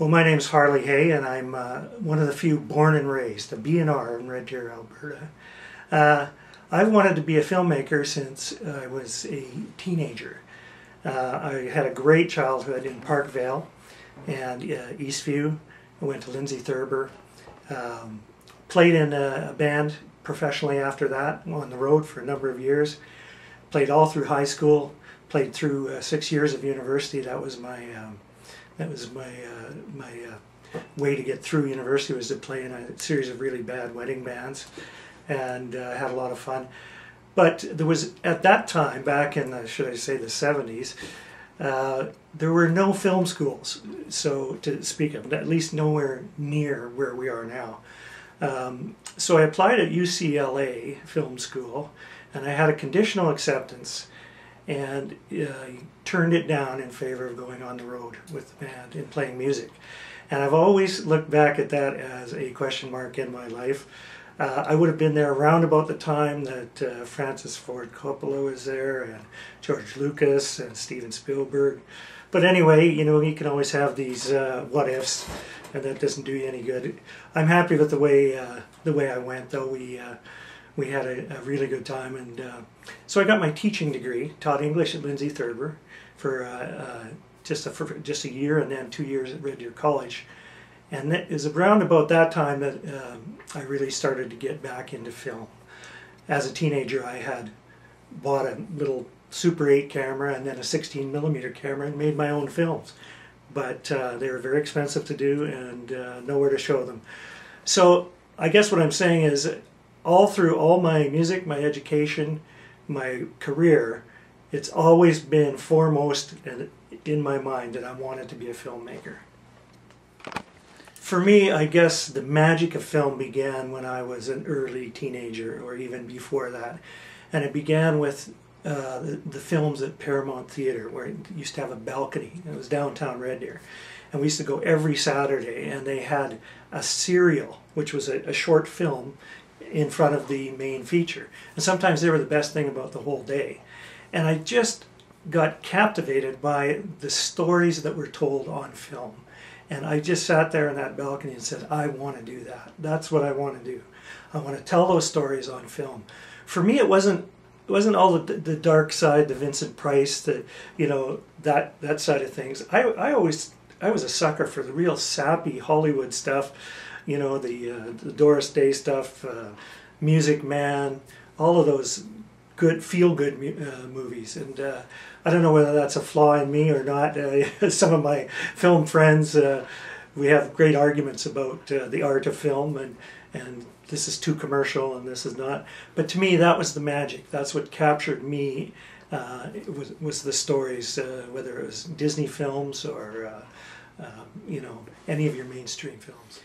Well, my name's Harley Hay, and I'm one of the few born and raised, a B&R in Red Deer, Alberta. I've wanted to be a filmmaker since I was a teenager. I had a great childhood in Parkvale and Eastview. I went to Lindsay Thurber. Played in a band professionally after that, on the road for a number of years. Played all through high school. Played through 6 years of university. That was my way to get through university, was to play in a series of really bad wedding bands, and had a lot of fun. But there was, at that time, back in the, should I say, the 70s, there were no film schools, so to speak of, at least nowhere near where we are now. So I applied at UCLA Film School, and I had a conditional acceptance, and turned it down in favor of going on the road with the band and playing music. And I've always looked back at that as a question mark in my life. I would have been there around about the time that Francis Ford Coppola was there, and George Lucas and Steven Spielberg. But anyway, you know, you can always have these what ifs, and that doesn't do you any good. I'm happy with the way I went, though. We had a really good time, and so I got my teaching degree, taught English at Lindsay Thurber for just a year, and then 2 years at Red Deer College. And it was around about that time that I really started to get back into film. As a teenager, I had bought a little Super 8 camera and then a 16mm camera and made my own films. But they were very expensive to do, and nowhere to show them. So I guess what I'm saying is, all through all my music, my education, my career, it's always been foremost in my mind that I wanted to be a filmmaker. For me, I guess the magic of film began when I was an early teenager, or even before that. And it began with the films at Paramount Theatre, where it used to have a balcony. It was downtown Red Deer. And we used to go every Saturday, and they had a serial, which was a short film, in front of the main feature. And sometimes they were the best thing about the whole day. And I just got captivated by the stories that were told on film. And I just sat there on that balcony and said, I want to do that. That's what I want to do. I want to tell those stories on film. For me, it wasn't all the dark side, the Vincent Price, the, you know, that side of things. I was a sucker for the real sappy Hollywood stuff. You know, the Doris Day stuff, Music Man, all of those good, feel-good movies. And I don't know whether that's a flaw in me or not. Some of my film friends, we have great arguments about the art of film, and this is too commercial and this is not. But to me, that was the magic. That's what captured me, was the stories, whether it was Disney films or, you know, any of your mainstream films.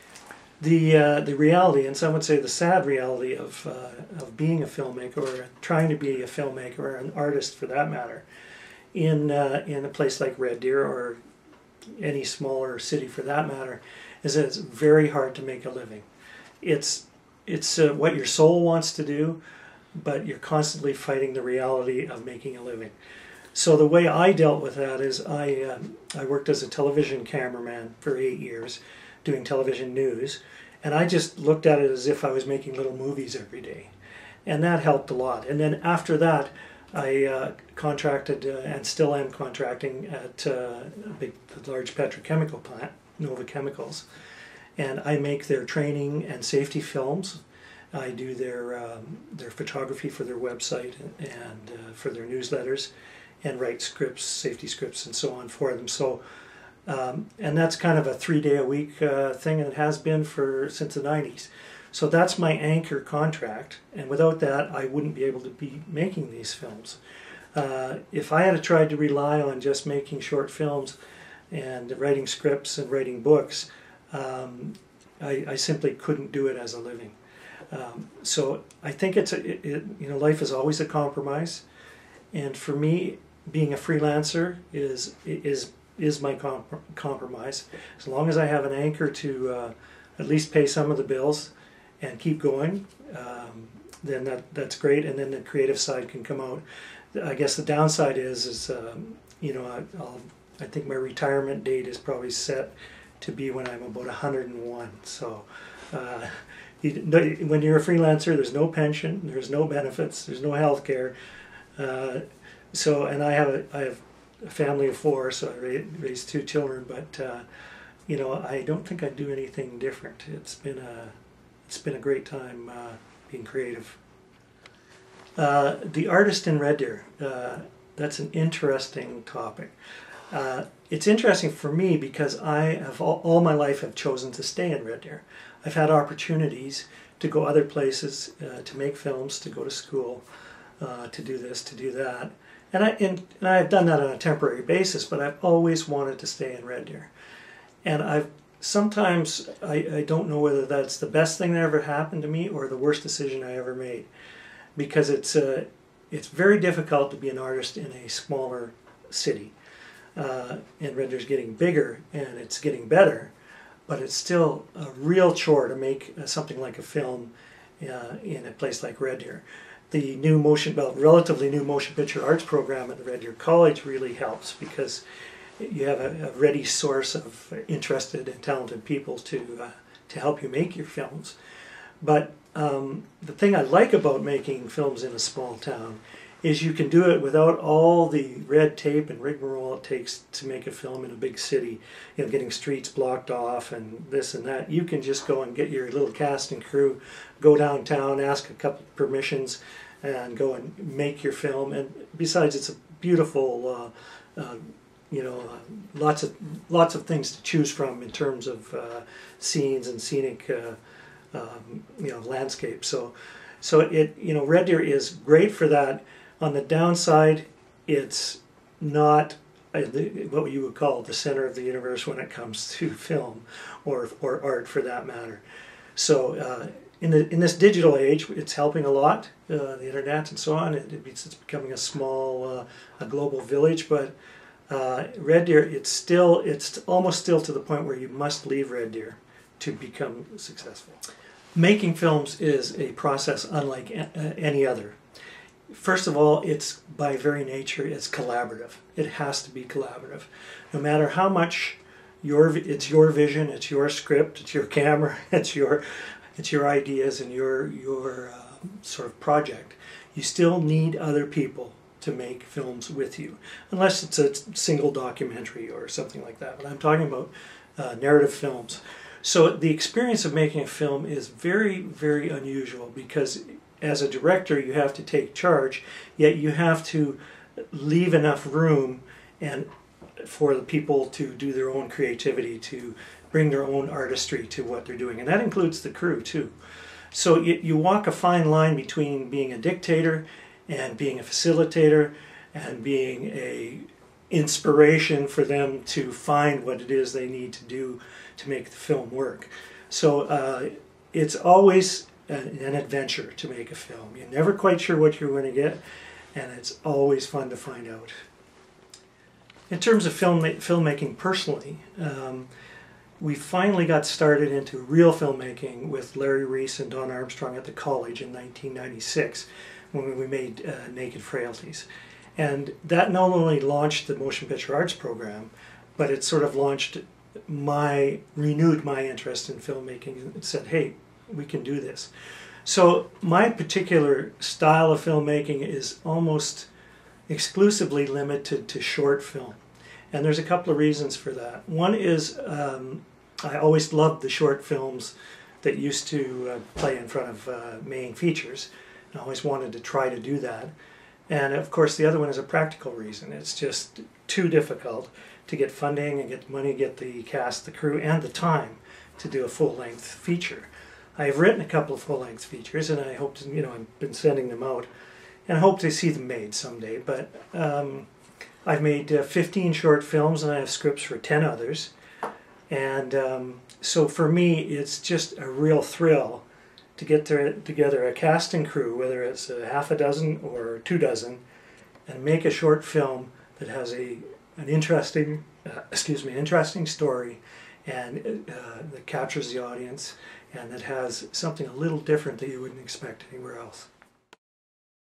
The reality, and some would say the sad reality, of being a filmmaker, or trying to be a filmmaker, or an artist for that matter, in a place like Red Deer, or any smaller city for that matter, is that it's very hard to make a living. It's what your soul wants to do, but you're constantly fighting the reality of making a living. So the way I dealt with that is I worked as a television cameraman for 8 years, doing television news, and I just looked at it as if I was making little movies every day, and that helped a lot. And then after that, I contracted, and still am contracting, at a large petrochemical plant, Nova Chemicals, and I make their training and safety films. I do their photography for their website and for their newsletters, and write scripts, safety scripts, and so on for them. So. And that's kind of a 3-day-a-week thing, and it has been since the 90s. So that's my anchor contract, and without that, I wouldn't be able to be making these films. If I had tried to rely on just making short films and writing scripts and writing books, I simply couldn't do it as a living. So I think you know, life is always a compromise, and for me, being a freelancer is my compromise. As long as I have an anchor to at least pay some of the bills and keep going, then that's great, and then the creative side can come out. I guess the downside is you know, I think my retirement date is probably set to be when I'm about 101. So when you're a freelancer, there's no pension, there's no benefits, there's no health care. And I have a family of 4, so I raised 2 children, but you know, I don't think I'd do anything different. It's been a great time being creative. The artist in Red Deer, that's an interesting topic. It's interesting for me because I have all my life have chosen to stay in Red Deer. I've had opportunities to go other places, to make films, to go to school, to do this, to do that. And I've done that on a temporary basis, but I've always wanted to stay in Red Deer. And sometimes I don't know whether that's the best thing that ever happened to me or the worst decision I ever made. Because it's very difficult to be an artist in a smaller city. And Red Deer's getting bigger and it's getting better, but it's still a real chore to make something like a film in a place like Red Deer. The relatively new motion picture arts program at the Red Deer College really helps because you have a ready source of interested and talented people to help you make your films. But the thing I like about making films in a small town is you can do it without all the red tape and rigmarole it takes to make a film in a big city. You know, getting streets blocked off and this and that. You can just go and get your little cast and crew, go downtown, ask a couple of permissions, and go and make your film. And besides, it's a beautiful, you know, lots of things to choose from in terms of scenes and scenic, you know, landscape. So you know, Red Deer is great for that. On the downside, it's not what you would call the center of the universe when it comes to film or art for that matter. So in this digital age, it's helping a lot, the internet and so on. It's becoming a small, a global village, but Red Deer, it's almost still to the point where you must leave Red Deer to become successful. Making films is a process unlike any other. First of all, it's by very nature, it's collaborative. It has to be collaborative. No matter how much it's your vision, it's your script, it's your camera, it's your ideas and your sort of project, you still need other people to make films with you, unless it's a single documentary or something like that. But I'm talking about narrative films. So the experience of making a film is very, very unusual because as a director you have to take charge, yet you have to leave enough room and for the people to do their own creativity, to bring their own artistry to what they're doing. And that includes the crew too. So you walk a fine line between being a dictator and being a facilitator and being a inspiration for them to find what it is they need to do to make the film work. So it's always an adventure to make a film. You're never quite sure what you're going to get, and it's always fun to find out. In terms of filmmaking personally, we finally got started into real filmmaking with Larry Reese and Don Armstrong at the college in 1996 when we made Naked Frailties. And that not only launched the motion picture arts program, but it sort of renewed my interest in filmmaking and said, hey, we can do this. So my particular style of filmmaking is almost exclusively limited to short film. And there's a couple of reasons for that. One is I always loved the short films that used to play in front of main features. I always wanted to try to do that. And of course the other one is a practical reason. It's just too difficult to get funding and get money, get the cast, the crew, and the time to do a full-length feature. I've written a couple of full-length features, and I hope to, you know, I've been sending them out, and I hope to see them made someday. But I've made 15 short films, and I have scripts for 10 others. And so for me, it's just a real thrill to get together a cast and crew, whether it's a half a dozen or 2 dozen, and make a short film that has an interesting story, and that captures the audience, and that has something a little different that you wouldn't expect anywhere else.